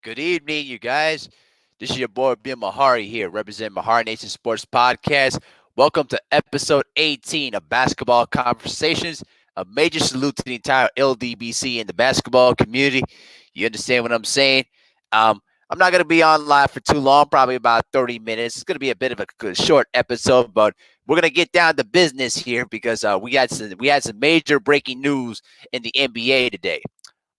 Good evening, you guys. This is your boy Ben Mahari here, representing MehariNation Sports Podcast. Welcome to episode 18 of Basketball Conversations. A major salute to the entire LDBC and the basketball community. You understand what I'm saying? I'm not going to be on live for too long, probably about 30 minutes. It's going to be a bit of a short episode, but we're going to get down to business here because we had some major breaking news in the NBA today.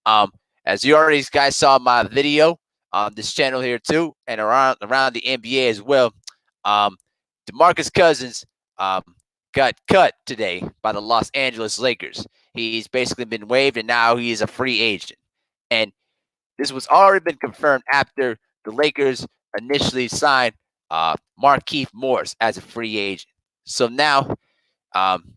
Um, as you already guys saw my video on this channel here too, and around the NBA as well. Um, DeMarcus Cousins got cut today by the Los Angeles Lakers. He's basically been waived, and now he is a free agent. And this was already been confirmed after the Lakers initially signed Markieff Morris as a free agent. So now um,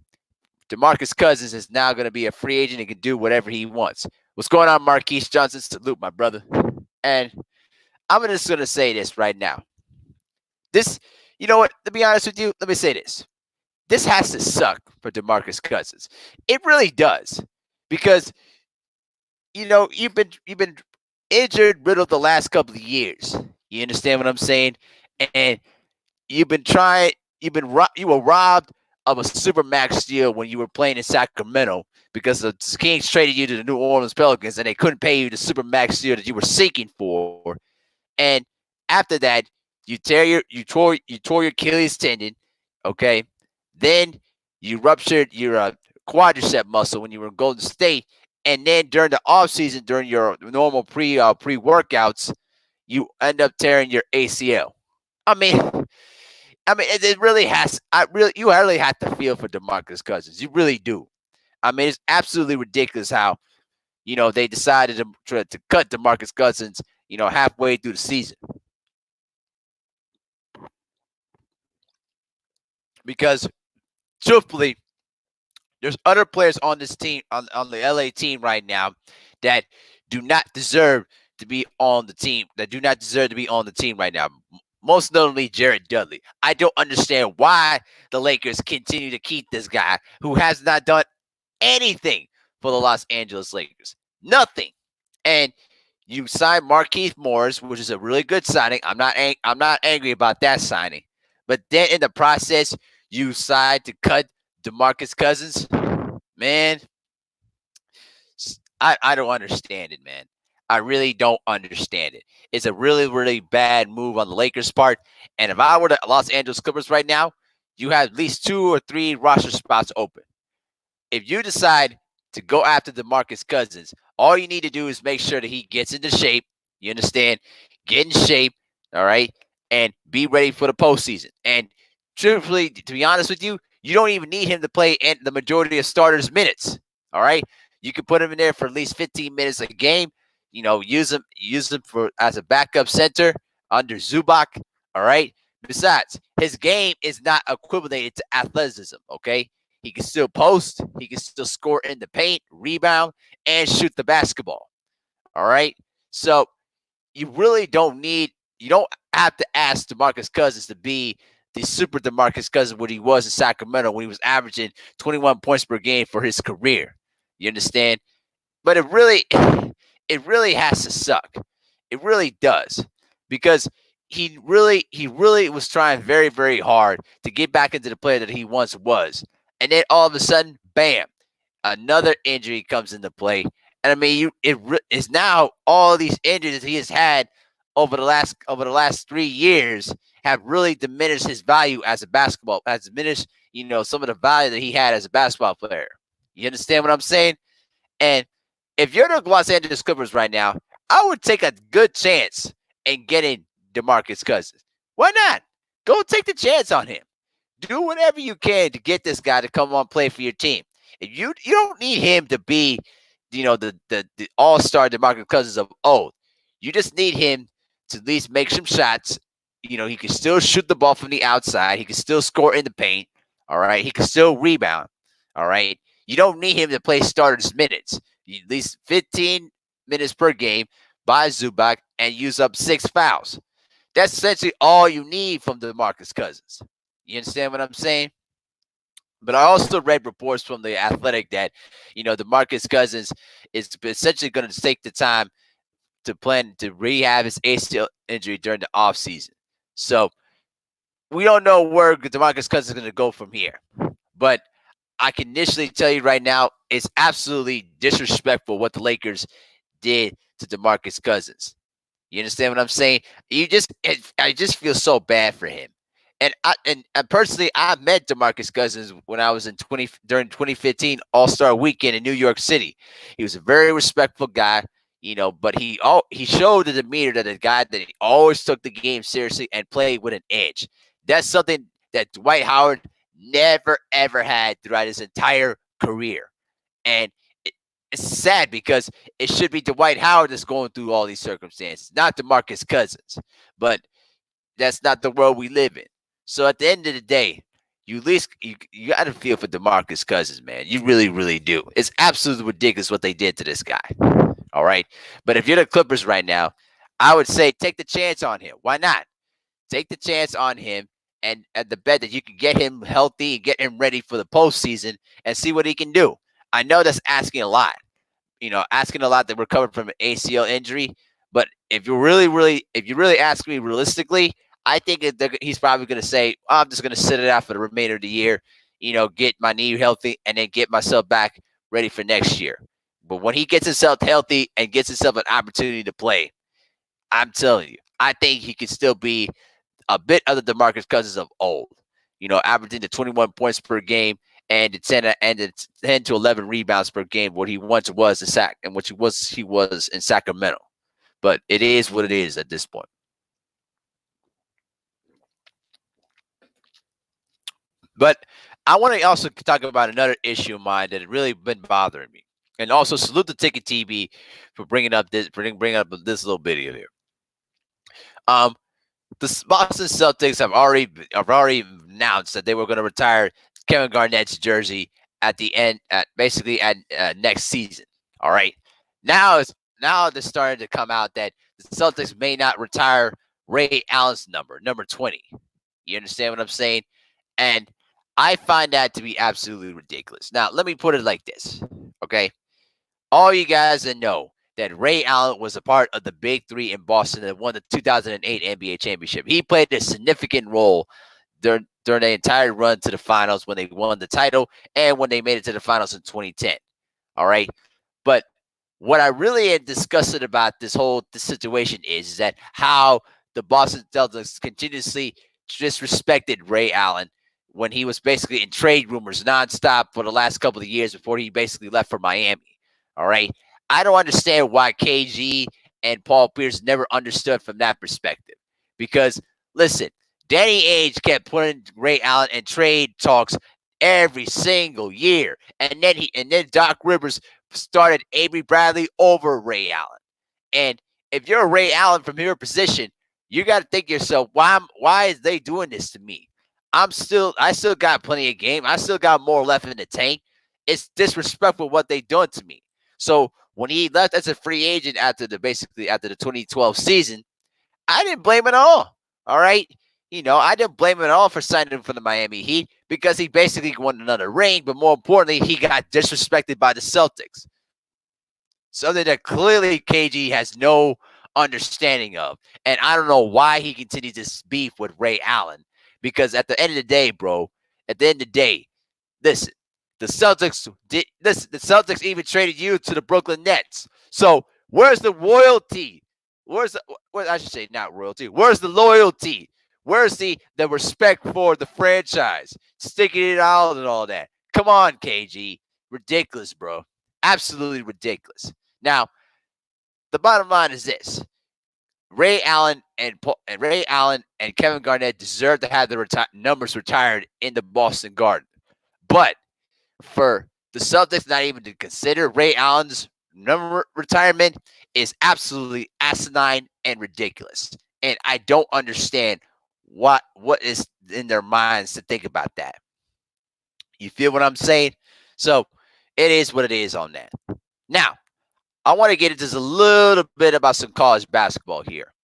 DeMarcus Cousins is now going to be a free agent and can do whatever he wants. What's going on, Marquise Johnson? Salute, my brother. And I'm just going to say this right now. You know what? To be honest with you, let me say this. This has to suck for DeMarcus Cousins. It really does, because you've been injured, riddled the last couple of years. You understand what I'm saying? And you've been trying. You were robbed of a super max deal when you were playing in Sacramento because the Kings traded you to the New Orleans Pelicans and they couldn't pay you the super max deal that you were seeking for. And after that, you tore your Achilles tendon. Okay, then you ruptured your quadricep muscle when you were in Golden State, and then during the offseason, during your normal pre workouts, you end up tearing your ACL. I mean, it really has. You really have to feel for DeMarcus Cousins. You really do. I mean, it's absolutely ridiculous how they decided to cut DeMarcus Cousins, halfway through the season, because truthfully, there's other players on this team, on the LA team right now, that do not deserve to be on the team. That do not deserve to be on the team right now. Most notably, Jared Dudley. I don't understand why the Lakers continue to keep this guy who has not done anything for the Los Angeles Lakers. Nothing. And you signed Markieff Morris, which is a really good signing. I'm not angry about that signing. But then in the process, you decide to cut DeMarcus Cousins. Man, I don't understand it, man. I really don't understand it. It's a really, really bad move on the Lakers' part. And if I were the Los Angeles Clippers right now, you have at least 2 or 3 roster spots open. If you decide to go after DeMarcus Cousins, all you need to do is make sure that he gets into shape. You understand? Get in shape, all right, and be ready for the postseason. And truthfully, to be honest with you, you don't even need him to play the majority of starters' minutes. All right, you can put him in there for at least 15 minutes a game. Use him for as a backup center under Zubac. All right. Besides, his game is not equated to athleticism. Okay, he can still post, he can still score in the paint, rebound, and shoot the basketball. All right. So you really don't have to ask DeMarcus Cousins to be the super DeMarcus Cousins what he was in Sacramento when he was averaging 21 points per game for his career. You understand? But it really has to suck. It really does, because he really was trying very, very hard to get back into the player that he once was. And then all of a sudden, bam, another injury comes into play. And I mean, it's now all these injuries that he has had over the last 3 years have really diminished his value as a basketball, has diminished, some of the value that he had as a basketball player. You understand what I'm saying? And if you're the Los Angeles Clippers right now, I would take a good chance in getting DeMarcus Cousins. Why not? Go take the chance on him. Do whatever you can to get this guy to come on play for your team. If you don't need him to be, the all-star DeMarcus Cousins of old. You just need him to at least make some shots. He can still shoot the ball from the outside. He can still score in the paint. All right. He can still rebound. All right. You don't need him to play starters minutes. At least 15 minutes per game by Zubac and use up 6 fouls. That's essentially all you need from DeMarcus Cousins. You understand what I'm saying? But I also read reports from The Athletic that, DeMarcus Cousins is essentially going to take the time plan to rehab his ACL injury during the offseason. So we don't know where DeMarcus Cousins is going to go from here. But I can initially tell you right now, it's absolutely disrespectful what the Lakers did to DeMarcus Cousins. You understand what I'm saying? I just feel so bad for him. And personally, I met DeMarcus Cousins when I was during 2015 All-Star Weekend in New York City. He was a very respectful guy, but he showed the demeanor that a guy that he always took the game seriously and played with an edge. That's something that Dwight Howard never ever had throughout his entire career, and it's sad because it should be Dwight Howard that's going through all these circumstances, not DeMarcus Cousins. But that's not the world we live in. So at the end of the day, you at least you got to feel for DeMarcus Cousins, man. You really, really do. It's absolutely ridiculous what they did to this guy. All right, but if you're the Clippers right now, I would say take the chance on him. Why not? Take the chance on him and the bet that you can get him healthy and get him ready for the postseason and see what he can do. I know that's asking a lot, asking a lot to recover from an ACL injury. But if you really ask me realistically, I think he's probably going to say, I'm just going to sit it out for the remainder of the year, get my knee healthy and then get myself back ready for next year. But when he gets himself healthy and gets himself an opportunity to play, I'm telling you, I think he could still be a bit of the DeMarcus Cousins of old, averaging the 21 points per game and the 10 to 11 rebounds per game, what he once was in he was in Sacramento. But it is what it is at this point. But I want to also talk about another issue of mine that has really been bothering me, and also salute the Ticket TV for bringing up this little video here. The Boston Celtics have already announced that they were going to retire Kevin Garnett's jersey at next season. All right, now they're starting to come out that the Celtics may not retire Ray Allen's number 20. You understand what I'm saying? And I find that to be absolutely ridiculous. Now, let me put it like this, okay? All you guys that know that Ray Allen was a part of the Big Three in Boston that won the 2008 NBA championship. He played a significant role during the entire run to the finals when they won the title and when they made it to the finals in 2010. All right? But what I really am disgusted about this situation is that how the Boston Celtics continuously disrespected Ray Allen when he was basically in trade rumors nonstop for the last couple of years before he basically left for Miami. All right. I don't understand why KG and Paul Pierce never understood from that perspective. Because, listen, Danny Ainge kept putting Ray Allen in trade talks every single year. And then Doc Rivers started Avery Bradley over Ray Allen. And if you're a Ray Allen from your position, you got to think to yourself, why is they doing this to me? I still got plenty of game. I still got more left in the tank. It's disrespectful what they doing to me. So when he left as a free agent after the 2012 season, I didn't blame him at all. All right. I didn't blame him at all for signing for the Miami Heat because he basically won another ring. But more importantly, he got disrespected by the Celtics. Something that clearly KG has no understanding of. And I don't know why he continues this beef with Ray Allen. Because at the end of the day, bro, listen, the Celtics even traded you to the Brooklyn Nets. So where's the royalty? I should say not royalty. Where's the loyalty? Where's the respect for the franchise? Sticking it out and all that. Come on, KG. Ridiculous, bro. Absolutely ridiculous. Now, the bottom line is this. Ray Allen and Kevin Garnett deserve to have their numbers retired in the Boston Garden. But for the Celtics not even to consider Ray Allen's number retirement is absolutely asinine and ridiculous. And I don't understand what is in their minds to think about that. You feel what I'm saying? So it is what it is on that. Now, I want to get into just a little bit about some college basketball here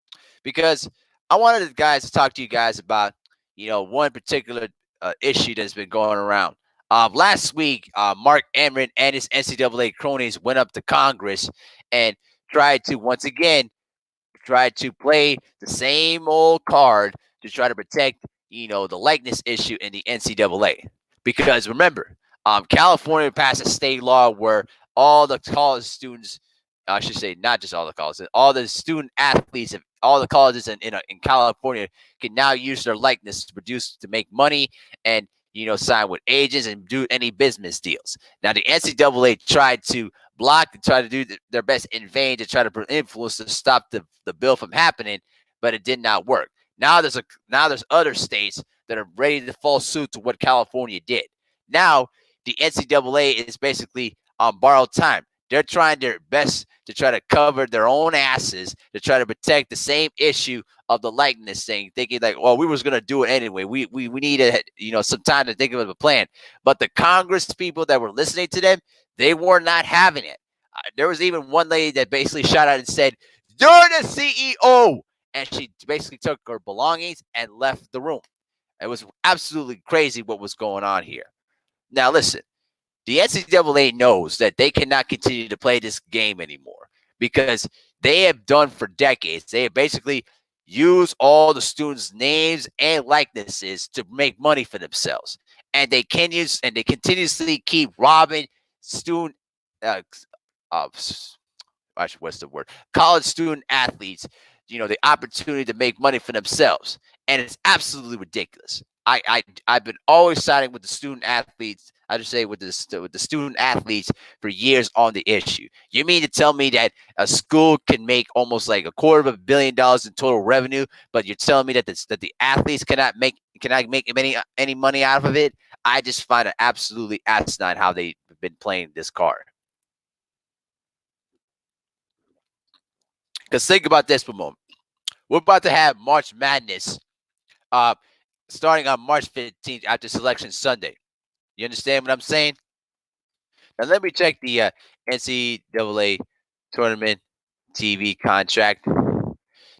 because I wanted the guys to talk to you guys about, one particular issue that's been going around. Last week, Mark Emmert and his NCAA cronies went up to Congress and tried to once again try to play the same old card to try to protect, the likeness issue in the NCAA. Because remember, California passed a state law where all the college students, I should say, not just all the colleges, all the student athletes of all the colleges in California can now use their likeness to make money and sign with agents and do any business deals. Now the NCAA tried to block and try to do their best in vain to try to influence to stop the bill from happening, but it did not work. Now there's other states that are ready to fall suit to what California did. Now the NCAA is basically on borrowed time. They're trying their best to try to cover their own asses to try to protect the same issue of the likeness thing, thinking like, well, we was gonna do it anyway. We needed some time to think of a plan. But the Congress people that were listening to them, they were not having it. There was even one lady that basically shot out and said, "You're the CEO," and she basically took her belongings and left the room. It was absolutely crazy what was going on here. Now listen, the NCAA knows that they cannot continue to play this game anymore because they have done for decades. They have basically used all the students' names and likenesses to make money for themselves, and they continuously keep robbing student, uh, uh, what's the word? College student athletes, the opportunity to make money for themselves, and it's absolutely ridiculous. I've been always siding with the student athletes. I just say with the student athletes for years on the issue. You mean to tell me that a school can make almost like $250 million in total revenue, but you're telling me that the athletes cannot make any money out of it? I just find it absolutely asinine how they've been playing this card. Because think about this for a moment. We're about to have March Madness uh, starting on March 15th after Selection Sunday. You understand what I'm saying? Now, let me check the NCAA Tournament TV contract.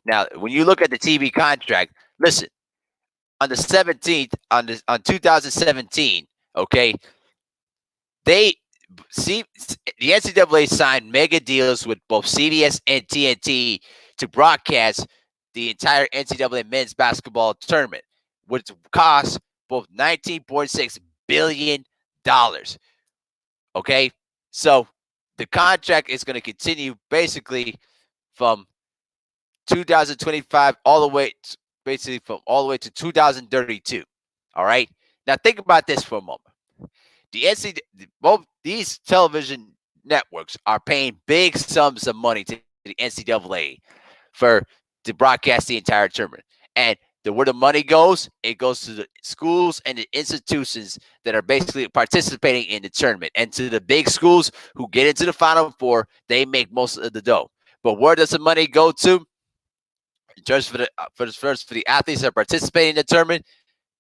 Now, when you look at the TV contract, listen, on the 17th, on 2017, okay, they see the NCAA signed mega deals with both CBS and TNT to broadcast the entire NCAA men's basketball tournament, which costs both $19.6 billion. Okay, so the contract is going to continue basically from 2025 all the way basically from all the way to 2032. All right, now think about this for a moment. The NCAA, both these television networks are paying big sums of money to the NCAA for to broadcast the entire tournament. And where the money goes, it goes to the schools and the institutions that are basically participating in the tournament. And to the big schools who get into the Final Four, they make most of the dough. But where does the money go to? Just for the athletes that are participating in the tournament,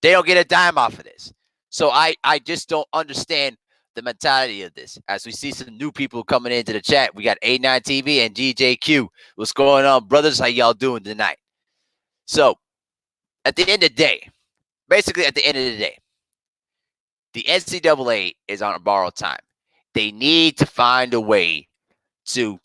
they don't get a dime off of this. So I just don't understand the mentality of this. As we see some new people coming into the chat, we got A9 TV and DJQ. What's going on, brothers? How y'all doing tonight? So at the end of the day, basically at the end of the day, the NCAA is on borrowed time. They need to find a way to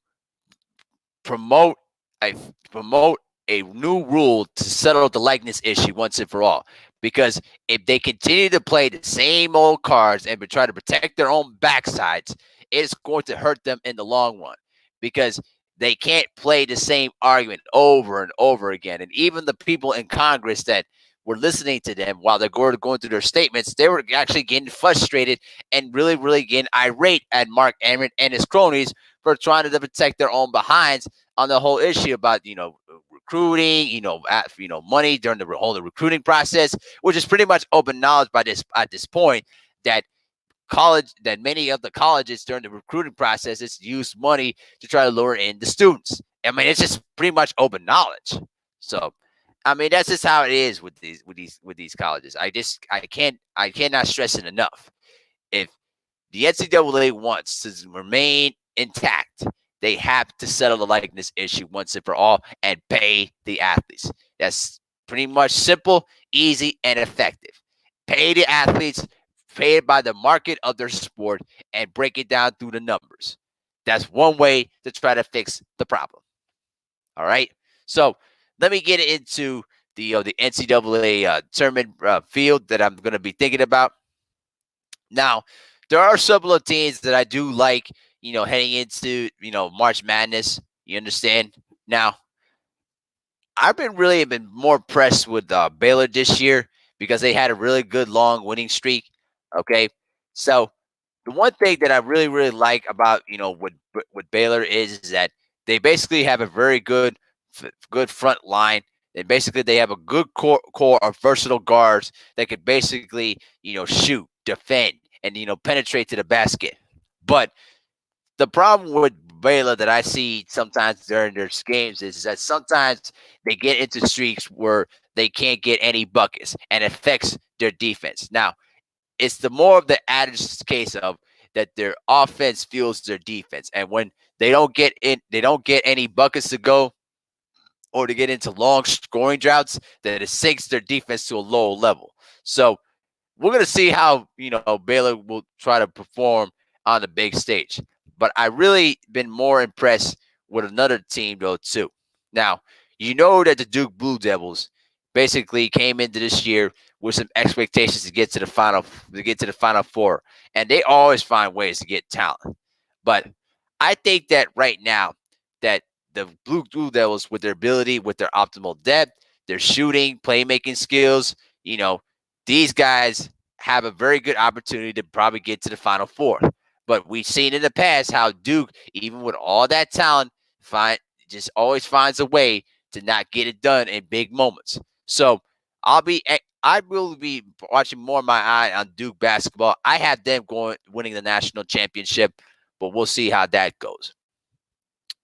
promote a promote a new rule to settle the likeness issue once and for all. Because if they continue to play the same old cards and try to protect their own backsides, it's going to hurt them in the long run. Because they can't play the same argument over and over again. And even the people in Congress that were listening to them while they're going through their statements, they were actually getting frustrated and really, really getting irate at Mark Emmert and his cronies for trying to protect their own behinds on the whole issue about, recruiting, money during the whole recruiting process, which is pretty much open knowledge at this point that many of the colleges during the recruiting processes use money to try to lure in the students. I mean, it's just pretty much open knowledge. So, I mean, that's just how it is with these colleges. I cannot stress it enough. If the NCAA wants to remain intact, they have to settle the likeness issue once and for all and pay the athletes. That's pretty much simple, easy, and effective. Pay the athletes, pay it by the market of their sport, and break it down through the numbers. That's one way to try to fix the problem. All right. So let me get into the NCAA tournament field that I'm going to be thinking about. Now, there are several teams that I do like, heading into, March Madness. You understand? Now, I've been more impressed with Baylor this year because they had a really good long winning streak. Okay. So the one thing that I really, really like about, what Baylor is that they basically have a very good front line. And basically, they have a good core of versatile guards that could basically, shoot, defend, and penetrate to the basket. But the problem with Baylor that I see sometimes during their games is that sometimes they get into streaks where they can't get any buckets and it affects their defense. Now, it's the more of the added case of that their offense fuels their defense. And when they don't get any buckets to go or to get into long scoring droughts, that it sinks their defense to a low level. So we're gonna see how Baylor will try to perform on the big stage. But I really been more impressed with another team though too. Now that the Duke Blue Devils basically came into this year with some expectations to get to the final four, and they always find ways to get talent. But I think that right now that the Blue Devils, with their ability, with their optimal depth, their shooting, playmaking skills, these guys have a very good opportunity to probably get to the Final Four. But we've seen in the past how Duke, even with all that talent, just always finds a way to not get it done in big moments. So I will be watching more of my eye on Duke basketball. I have them winning the national championship, but we'll see how that goes.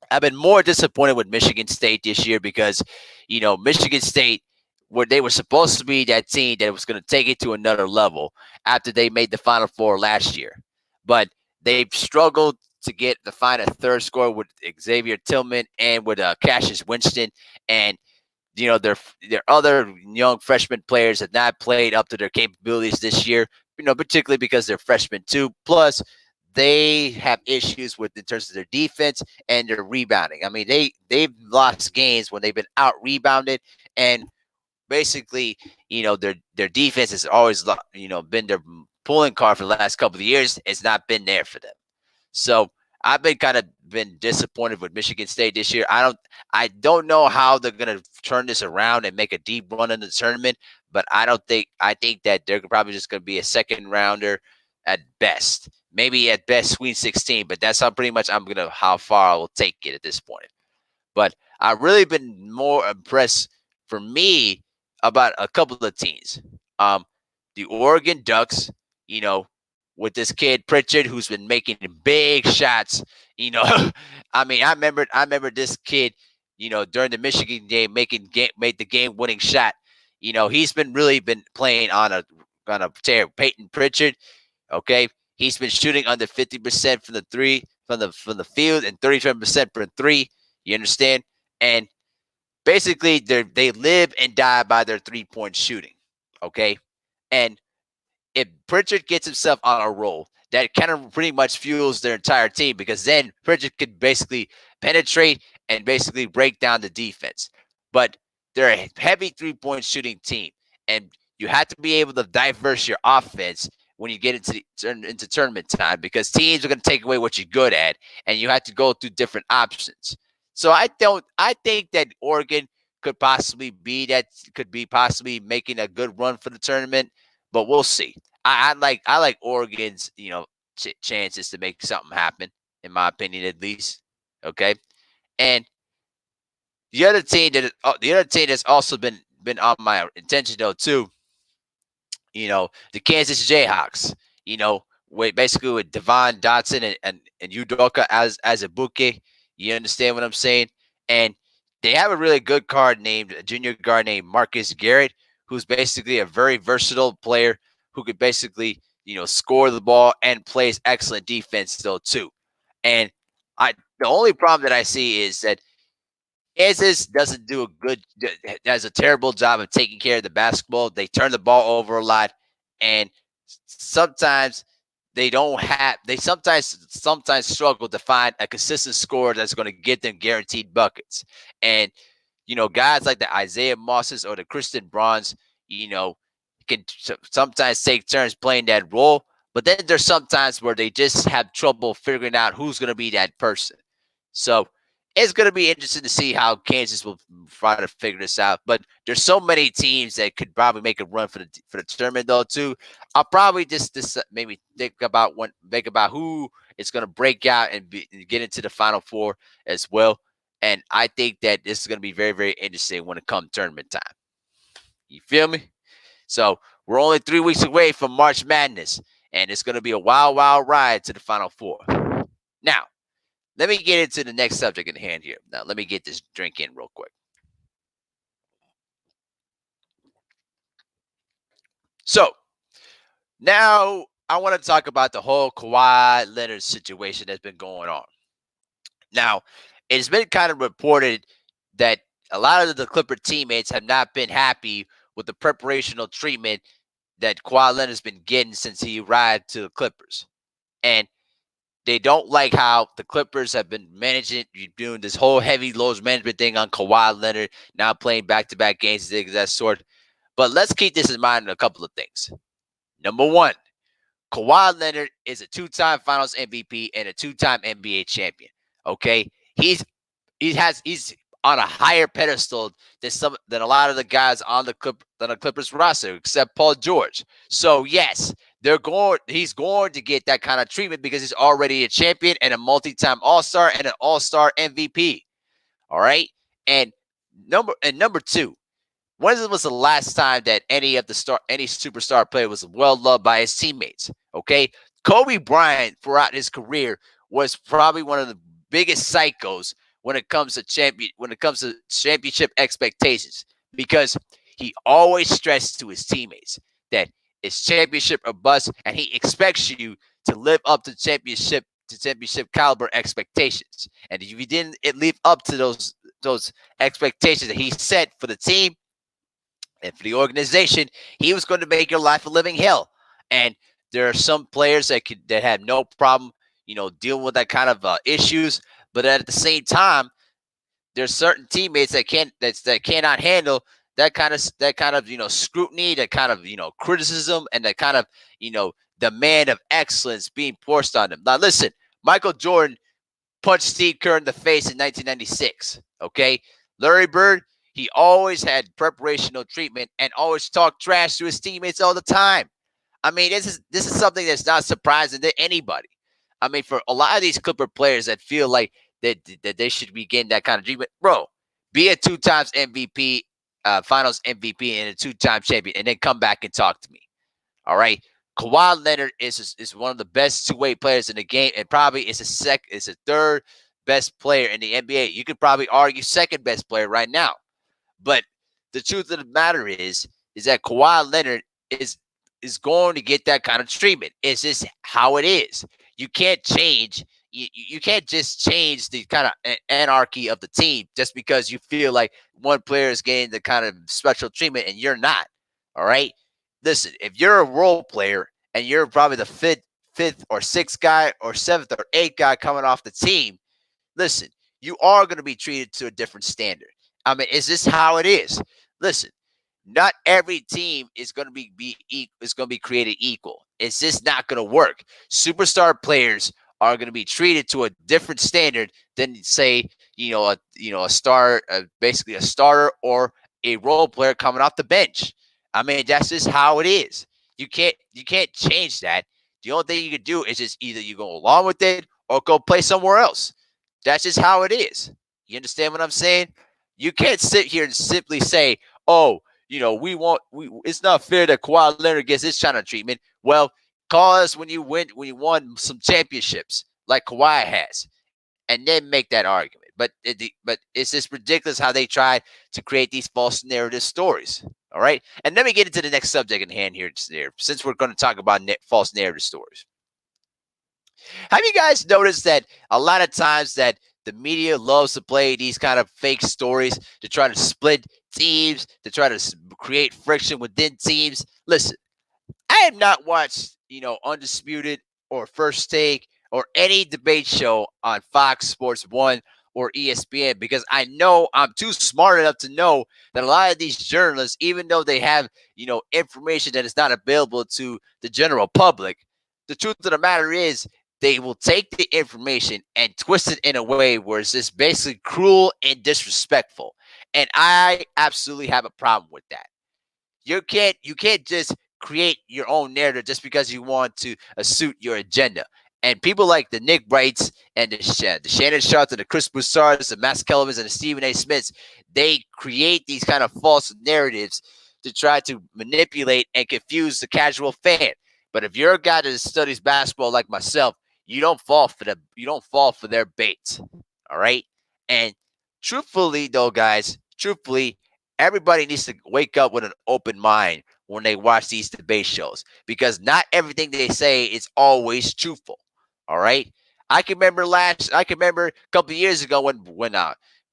I've been more disappointed with Michigan State this year because, Michigan State, where they were supposed to be that team that was going to take it to another level after they made the Final Four last year. But they've struggled to find a third scorer with Xavier Tillman and with Cassius Winston. And, their other young freshman players have not played up to their capabilities this year, particularly because they're freshmen too. Plus, they have issues with in terms of their defense and their rebounding. I mean, they've lost games when they've been out rebounded, and basically, their defense has always been their pulling card for the last couple of years. It's not been there for them. So I've been disappointed with Michigan State this year. I don't know how they're gonna turn this around and make a deep run in the tournament, but I think that they're probably just gonna be a second rounder at best. Maybe at best Sweet 16, but that's how far I will take it at this point. But I've really been more impressed for me about a couple of teams. The Oregon Ducks, you know, with this kid Pritchard who's been making big shots. I remember this kid, during the Michigan game made the game winning shot. He's been playing on a tear. Peyton Pritchard, okay, he's been shooting under 50% from the three from the field and 37% from three. You understand? And basically, they live and die by their 3-point shooting. Okay, and if Pritchard gets himself on a roll, that kind of pretty much fuels their entire team because then Pritchard could basically penetrate and basically break down the defense. But they're a heavy 3-point shooting team, and you have to be able to diverse your offense when you get into tournament time because teams are going to take away what you're good at, and you have to go through different options. So I think that Oregon could be possibly making a good run for the tournament, but we'll see. I like Oregon's chances to make something happen, in my opinion at least. Okay, and the other team that's also been on my attention though too. The Kansas Jayhawks. With Devon Dotson and Udoka as a bouquet. You understand what I'm saying? And they have a really good a junior guard named Marcus Garrett, who's basically a very versatile player who could basically, score the ball and plays excellent defense though too. And the only problem that I see is that Kansas does a terrible job of taking care of the basketball. They turn the ball over a lot, and sometimes they sometimes struggle to find a consistent score that's going to get them guaranteed buckets. And guys like the Isaiah Mosses or the Christian Bronze, can sometimes take turns playing that role. But then there's sometimes where they just have trouble figuring out who's going to be that person. So it's going to be interesting to see how Kansas will try to figure this out. But there's so many teams that could probably make a run for the tournament, though. Too, I'll probably just maybe think about who is going to break out and get into the Final Four as well. And I think that this is going to be very, very interesting when it comes tournament time. You feel me? So we're only 3 weeks away from March Madness, and it's going to be a wild, wild ride to the Final Four. Now, let me get into the next subject in hand here. Now, let me get this drink in real quick. So, now I want to talk about the whole Kawhi Leonard situation that's been going on. Now, it's been kind of reported that a lot of the Clipper teammates have not been happy with the preparational treatment that Kawhi Leonard's been getting since he arrived to the Clippers. And they don't like how the Clippers have been managing, doing this whole heavy loads management thing on Kawhi Leonard, now playing back-to-back games, things of that sort. But let's keep this in mind in a couple of things. Number one, Kawhi Leonard is a 2-time Finals MVP and a 2-time NBA champion. Okay, he's on a higher pedestal than a lot of the guys on the Clippers roster, except Paul George. So yes, he's going to get that kind of treatment because he's already a champion and a multi-time All-Star and an All-Star MVP. All right, and number two, when was the last time that any superstar player was well loved by his teammates? Okay, Kobe Bryant throughout his career was probably one of the biggest psychos when it comes to championship expectations, because he always stressed to his teammates that it's championship or bust, and he expects you to live up to championship caliber expectations. And if you didn't live up to those expectations that he set for the team and for the organization, he was going to make your life a living hell. And there are some players that have no problem, dealing with that kind of issues. But at the same time, there's certain teammates that cannot handle that kind of scrutiny, that kind of criticism, and that kind of demand of excellence being forced on them. Now, listen, Michael Jordan punched Steve Kerr in the face in 1996. Okay, Larry Bird, he always had preparational treatment and always talked trash to his teammates all the time. I mean, this is something that's not surprising to anybody. I mean, for a lot of these Clipper players that feel like that they should be getting that kind of treatment, bro, be a 2 times MVP, Finals MVP, and a 2-time champion, and then come back and talk to me. All right, Kawhi Leonard is one of the best 2-way players in the game, and probably is a third best player in the NBA. You could probably argue second best player right now. But the truth of the matter is that Kawhi Leonard is going to get that kind of treatment. It's just how it is. You can't change. You can't just change the kind of anarchy of the team just because you feel like one player is getting the kind of special treatment and you're not. All right. Listen, if you're a role player and you're probably the fifth or sixth guy or seventh or eighth guy coming off the team, listen, you are going to be treated to a different standard. I mean, is this how it is? Listen, not every team is going to be created equal. It's just not going to work. Superstar players are going to be treated to a different standard than, say, a star, basically a starter or a role player coming off the bench. I mean, that's just how it is. You can't change that. The only thing you can do is just either you go along with it or go play somewhere else. That's just how it is. You understand what I'm saying? You can't sit here and simply say, "Oh, it's not fair that Kawhi Leonard gets this kind of treatment." Well, call us when you won some championships like Kawhi has, and then make that argument. But it's just ridiculous how they try to create these false narrative stories. All right, and let me get into the next subject in hand here, since we're going to talk about false narrative stories. Have you guys noticed that a lot of times that the media loves to play these kind of fake stories to try to split teams, to try to create friction within teams? Listen, I have not watched, Undisputed or First Take or any debate show on Fox Sports 1 or ESPN, because I know I'm too smart enough to know that a lot of these journalists, even though they have, information that is not available to the general public, the truth of the matter is they will take the information and twist it in a way where it's just basically cruel and disrespectful. And I absolutely have a problem with that. You can't just create your own narrative just because you want to suit your agenda. And people like the Nick Wrights and the Shannon Sharps and the Chris Broussards, the Max Kellevins and the Stephen A. Smiths, they create these kind of false narratives to try to manipulate and confuse the casual fan. But if you're a guy that studies basketball like myself, you don't fall for their baits. All right. And truthfully, though, guys, everybody needs to wake up with an open mind when they watch these debate shows, because not everything they say is always truthful. All right. I can remember a couple of years ago when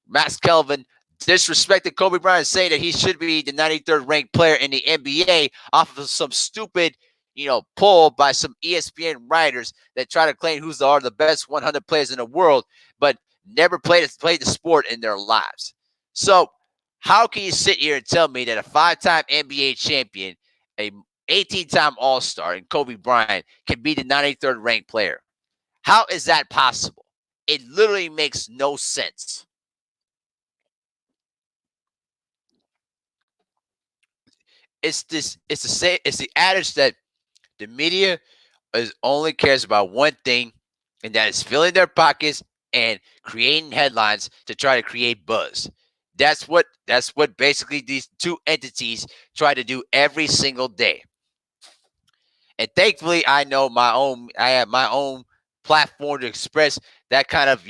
Max Kelvin disrespected Kobe Bryant, saying that he should be the 93rd ranked player in the NBA off of some stupid, poll by some ESPN writers that try to claim who's the best 100 players in the world, but never played the sport in their lives. So how can you sit here and tell me that a 5-time NBA champion, a 18-time All-Star, and Kobe Bryant can be the 93rd ranked player? How is that possible? It literally makes no sense. It's the adage that the media only cares about one thing, and that is filling their pockets and creating headlines to try to create buzz. That's what basically these two entities try to do every single day. And thankfully, I have my own platform to express that kind of,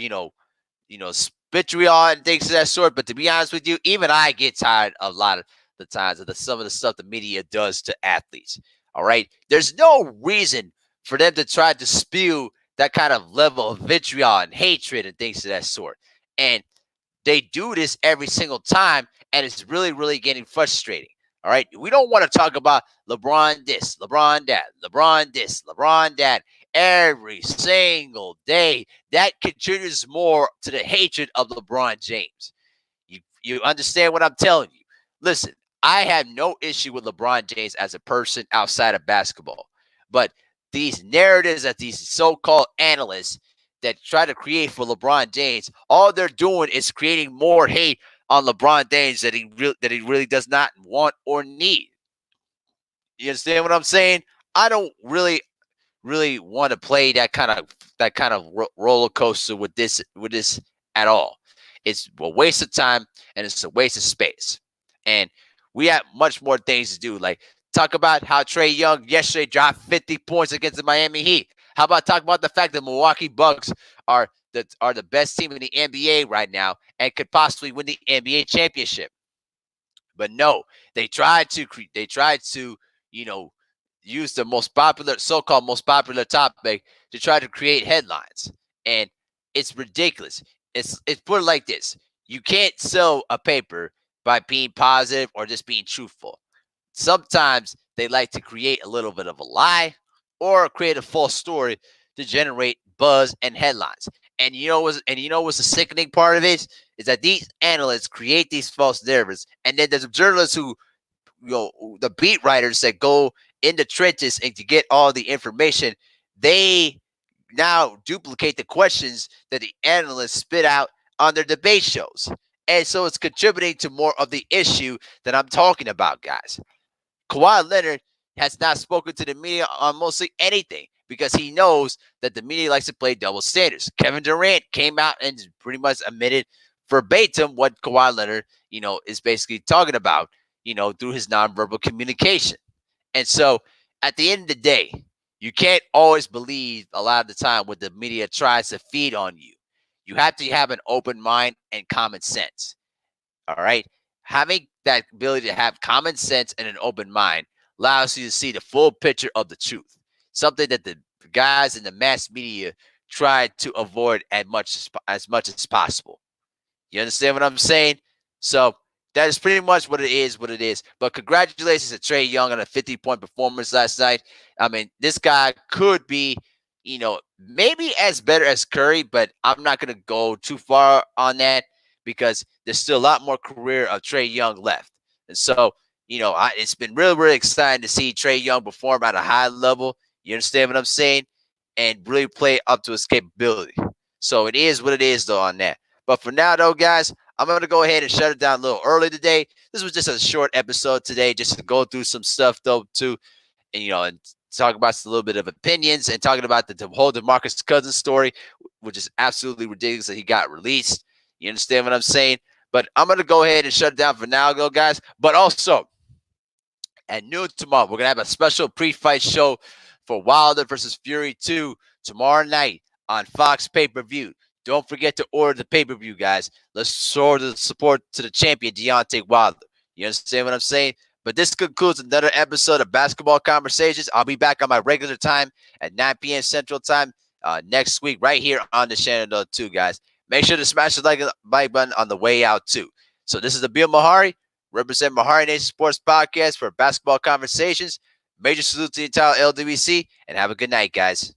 vitriol and things of that sort. But to be honest with you, even I get tired a lot of the times of some of the stuff the media does to athletes. All right. There's no reason for them to try to spew that kind of level of vitriol and hatred and things of that sort. And they do this every single time, and it's really, really getting frustrating. All right. We don't want to talk about LeBron this, LeBron that, LeBron this, LeBron that every single day. That contributes more to the hatred of LeBron James. You understand what I'm telling you? Listen, I have no issue with LeBron James as a person outside of basketball. But these narratives that these so-called analysts that try to create for LeBron James, all they're doing is creating more hate on LeBron James that he really does not want or need. You understand what I'm saying? I don't really want to play that kind of roller coaster with this at all. It's a waste of time, and it's a waste of space. And we have much more things to do. Like talk about how Trae Young yesterday dropped 50 points against the Miami Heat. How about talk about the fact that Milwaukee Bucks are the best team in the NBA right now and could possibly win the NBA championship? But no, they tried to you know use the so-called most popular topic to try to create headlines, and it's ridiculous. It's put it like this: you can't sell a paper by being positive or just being truthful. Sometimes they like to create a little bit of a lie or create a false story to generate buzz and headlines. And you know what's the sickening part of it is that these analysts create these false narratives, and then there's journalists who, the beat writers that go in the trenches and to get all the information, they now duplicate the questions that the analysts spit out on their debate shows. And so it's contributing to more of the issue that I'm talking about, guys. Kawhi Leonard has not spoken to the media on mostly anything because he knows that the media likes to play double standards. Kevin Durant came out and pretty much admitted verbatim what Kawhi Leonard, is basically talking about, through his nonverbal communication. And so at the end of the day, you can't always believe a lot of the time what the media tries to feed on you. You have to have an open mind and common sense. All right. Having that ability to have common sense and an open mind allows you to see the full picture of the truth, something that the guys in the mass media try to avoid as much as possible. You understand what I'm saying? So that is pretty much what it is. But congratulations to Trae Young on a 50-point performance last night. I mean, this guy could be, maybe as better as Curry, but I'm not going to go too far on that because there's still a lot more career of Trae Young left. And so, it's been really, really exciting to see Trae Young perform at a high level. You understand what I'm saying? And really play up to his capability. So it is what it is, though, on that. But for now, though, guys, I'm going to go ahead and shut it down a little early today. This was just a short episode today, just to go through some stuff, though, too. And talk about a little bit of opinions and talking about the whole DeMarcus Cousins story, which is absolutely ridiculous that he got released. You understand what I'm saying? But I'm going to go ahead and shut it down for now, though, guys. But also, at noon tomorrow, we're going to have a special pre-fight show for Wilder versus Fury 2 tomorrow night on Fox pay-per-view. Don't forget to order the pay-per-view, guys. Let's show the support to the champion, Deontay Wilder. You understand what I'm saying? But this concludes another episode of Basketball Conversations. I'll be back on my regular time at 9 p.m. Central Time next week right here on the channel, too, guys. Make sure to smash the like button on the way out, too. So this is Abil Mehari, represent MehariNation Sports Podcast for Basketball Conversations. Major salute to the entire LWC, and have a good night, guys.